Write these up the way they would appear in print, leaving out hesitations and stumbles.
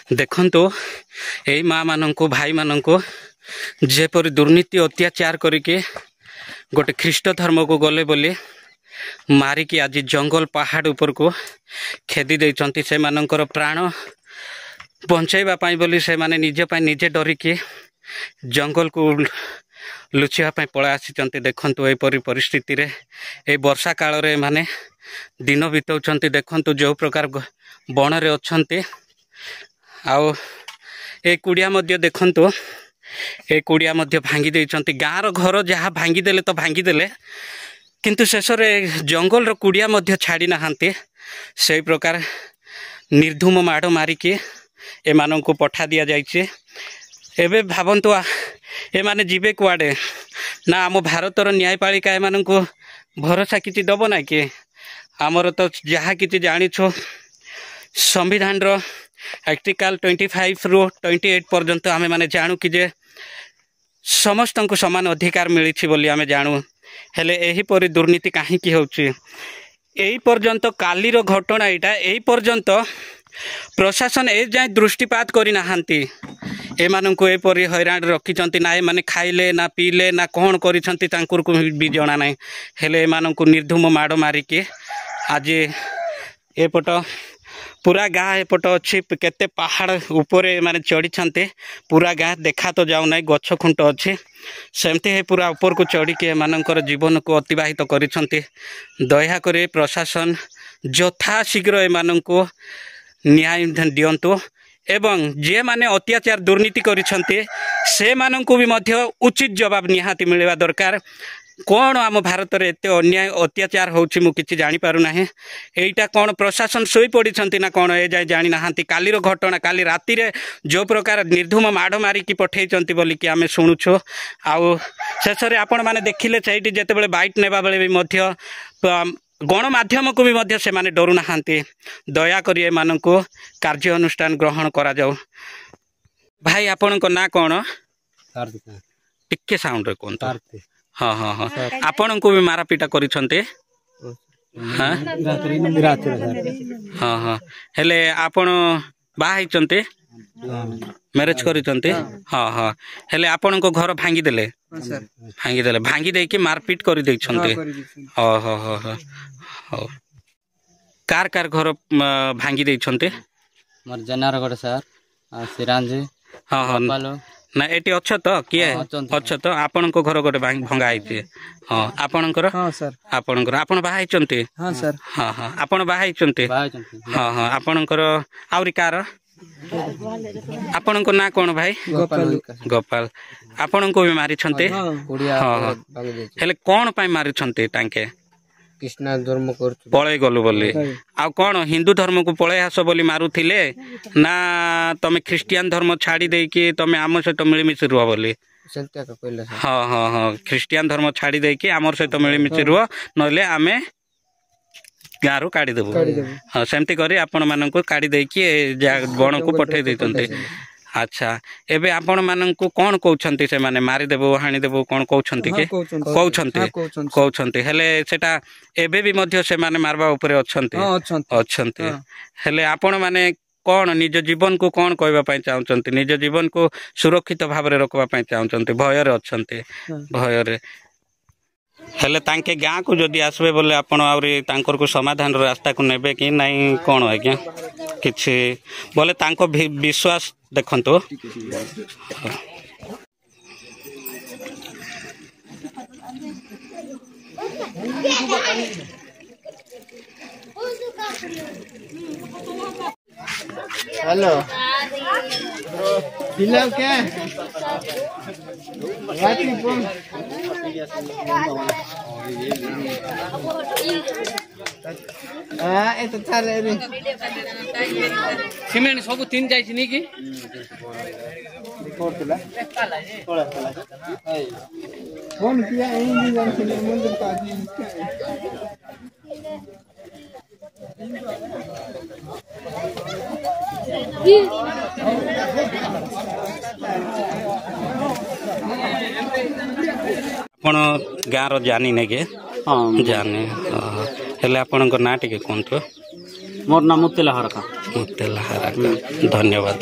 देखंतु एई माँ मानंकु भाई मानंकु जेपरि दुर्नीति अत्याचार करके गोटे ख्रीष्ट धर्म को गले बोली मारिकी आज जंगल पहाड़ उपर को खेदी देइचंती से मानंकर प्राण बंचाइबा पाई बोली से माने निजे पाई निजे डरिकी जंगल को लुचिया पाई पळा आसीचंती। देखंतु एपरि परिस्थिति रे ए वर्षा काल रे माने दिन बिताउचंती। देखंतु जो प्रकार बण रे अछंती आउ ए कुड़िया मध्य देखंतु ए कुड़िया मध्य भांगी देइचंती। गाँर घर जहाँ भांगी देले तो भांगी देले किंतु शेष रे जंगल रो कुड़िया मध्य छाड़ी नाहांती। से प्रकार निर्धूम माड़ मारिकी ए मानन को पठा दिया जाइछे। एबे भावंतु ए माने जीवे कुआडे ना आम भारतर न्यायपालिका ए मानन को भरोसा किछि दबो ना कि आमर तो जहाँ किछि जानिछो संविधान रो आर्टिकल 25 रु 28 पर्यंत आमे माने जानू कि जे समस्त को समान अधिकार मिली बोली आमे जानू। हेले एही परि दुर्नीति काहे की होउची एही पर्यंत कालीर घटना एटा एही पर्यंत प्रशासन ए जाय दृष्टिपात करि नाहांती। ए मानंको एपरि हैरान रखिचंती ना ए माने खाइले ना पीले ना कोन करिसंती तांकुर को भी जणा नै। हेले ए मानंको निर्धूम माड़ मारिके आज एपट पूरा गाँ एपट अच्छी केते पहाड़ ऊपर माने चढ़ी छांते पूरा गाँ देखा तो जाऊ ना गछ खुंट अच्छी सेमती है पूरा ऊपर को चढ़ी के मानकर जीवन को अतिवाहित करिसंती। दया करे प्रशासन यथा शीघ्र ए मानंको न्याय दियंतु एवं जे माने अत्याचार दुर्नीति करिसंती से मानंको भी मध्य उचित जवाब निहाती मिलवा दरकार। कौन आम भारत में एत अन्याय अत्याचार होउछि मु किछि जानि पारु नाही। एइटा कौन प्रशासन सोई पड़िछंती ना कौन ए जाय जानि नाहांती। कालीर घटना काली राति रे जो प्रकार निर्धूम माड़ मारिकी पठेइचंती बोली कि आमे सुनुछु। आउ शेषरे आपण माने देखिले छैटी जेतेबेले बाइट नेबा बेले भी मध्य गणमाध्यम को भी मध्य से माने डरू नाहांती। दया करी ए मानंको कार्य अनुष्ठान ग्रहण करा जाऊ। भाई आपनको ना कौन टिके साउंड रे कोन हाँ हाँ हाँ आपण को भी मारा पीटा करिसंते हाँ हाँ हाँ हेले आपण बाहाइचंते मैरिज करिसंते हाँ हाँ हेले आपण को घर भांगी देले भांगी दे के मारपीट कर देइछंते। हाँ हाँ हाँ हाँ हाँ कार कार घर भांगी देइछंते मोर जनार गड सर सिरांजी हाँ हाँ ना एटी अच्छा तो किए अच्छा तो आपण को घर गोटे भंगा आइछे। हाँ आपणकर हाँ सर आपणकर आपण बाहाइचंते हाँ सर हाँ हाँ आपण बाहाइचंते हाँ हाँ आपणकर आउरी कार आपणको ना कोन भाई गोपाल आपण को भी मारी छंते हाँ हेले कोन पाई मारी छंते तांके कृष्णा धर्म कर पळे गलु बोली आ कोन हिंदू धर्म को पळे आस बोली मारुथिले ना तमे ख्रिस्टियन धर्म छाड़ी दे कि तमे आम सहित मिलमिशि रुह बोली। हाँ हाँ हाँ ख्रिस्टियन धर्म छाड़ी दे कि आमर सहित मिलमिशि रुह नले आमे गाँव काढ़ी देबू। हाँ सेमती करी आपण मानक काढ़ी देकी बण को पठे देते। अच्छा एबे आपण मानक कौन कहउछंती से माने मारी देबो हाणी देबो कौन कहउछंती के कहउछंती हेले सेटा एबे भी मध्य से माने मारबा ऊपर अछंती हेले आपण माने कौन निज जीवन को कौन कहबा पई चाहउछंती निज जीवन को सुरक्षित भाव रे रखबा पई चाहउछंती भय रे अछंती भय रे हेले तांके गाँ को जदि आसबे बोले आपण आउरी तांकर को समाधान रास्ता को नेबे कि नहीं कौन आज्ञा किछि बोले तांको विश्वास देखंतो। हेलो फिल्म क्या ए तो चल रे सिमेंट सब तीन जाई नी की कोटला थोड़ा फोन किया इन दिन से मंदिर पाजी आपण गाँव रो जानी ने के हाँ जानी हेले आपण को ना टिके कोन तो मोर नाम मुतेला हरका मुतेला हराका धन्यवाद।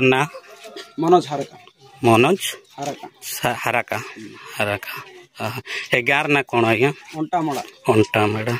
ना मनोज हरका मनोज हरका हराका हराका ए गार ना कौन आज्ञा अंटामड़ा अंटा मेड़ा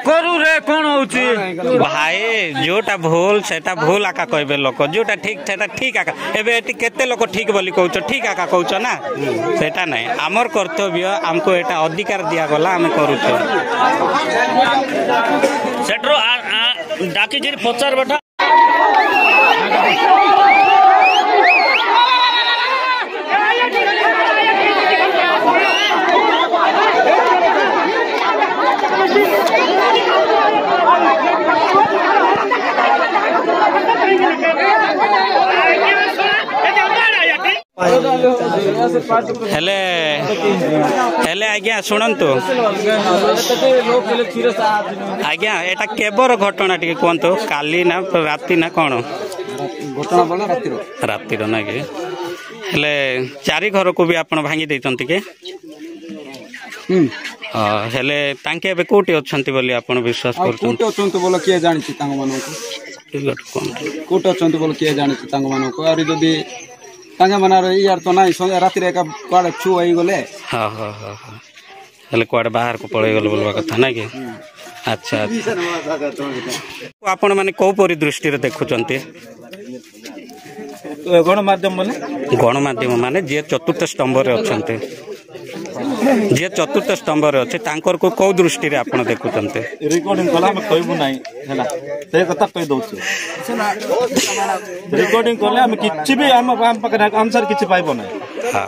करू रे कौन होची भाई जोटा भूल सेटा भूल आका कहबे लोक जोटा ठीक सेटा ठीक आका एबे एटी केते लोक ठीक बोली कहउछ ठीक आका कहउछ ना सेटा नै हमर कर्तव्य हमको एटा अधिकार दिया गला हम करूछ सेट्रो डाकी जी पचार बेटा हेले हेले आज्ञा शुणंतु आज्ञा एटा केबर घटना टिके कहंतु काली ना राती ना कौन घटना बोला राती ना कि हेले चारि घर को भी आपण भांगी दैतंती के हेले तांके एबे कोठी अछंती बोली आपण विश्वास करछन कोठी अछंती बोला किए जानि छी तांग मानको कोठी अछंती बोला किए जानि छी तांग मानको आरि जदी तांगे मनार यार तो नाही संगे राती रे का काडे छु आई गले हां हां हां हेले कोडे बाहर को पळे गले बोलवा कथा ना कि अच्छा आपण माने को परि दृष्टि रे देखुचंती गणमाध्यम माने जे चतुर्थ स्तंभ रे अछंती जे चतुर्थ स्तंभ रे अछि तांकर को को दृष्टि रे आपण देखुचंती रिकॉर्डिंग कला हम कहबो नाही हैला ते कथा कहि दउछु रिकॉर्डिंग करले हम किछि भी हम पकड़ आंसर किछि पाइबो नाही हां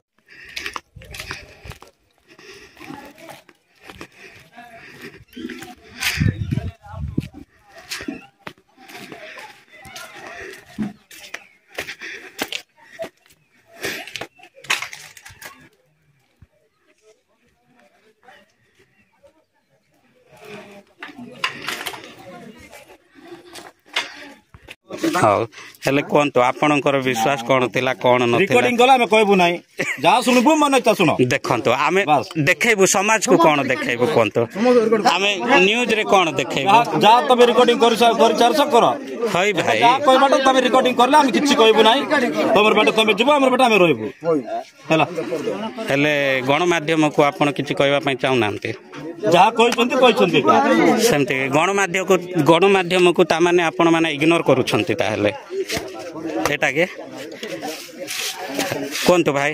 हाँ हेले कोन तो आपणकर विश्वास कोन थिला कोन न रिकॉर्डिंग कला हम कहबो नाही जा सुनबो मन इच्छा सुनो देखंतो आमे देखेबो समाज को कोन देखेबो कोन तो आमे न्यूज रे कोन देखेबो जा तबे रिकॉर्डिंग कर चार सब करो हई भाई जा कोइ बाटे तबे रिकॉर्डिंग करले हम किछि कहबो नाही तमर बाटे तमे जबो हमर बाटे हम रहबो हैला हेले गणमाध्यम को आपण किछि कहबा पई चाहू नांते जा कहछंती सेमते गणमाध्यम को ता माने आपण माने इग्नोर करूछंती ता हेले एटा के कोन तो भाई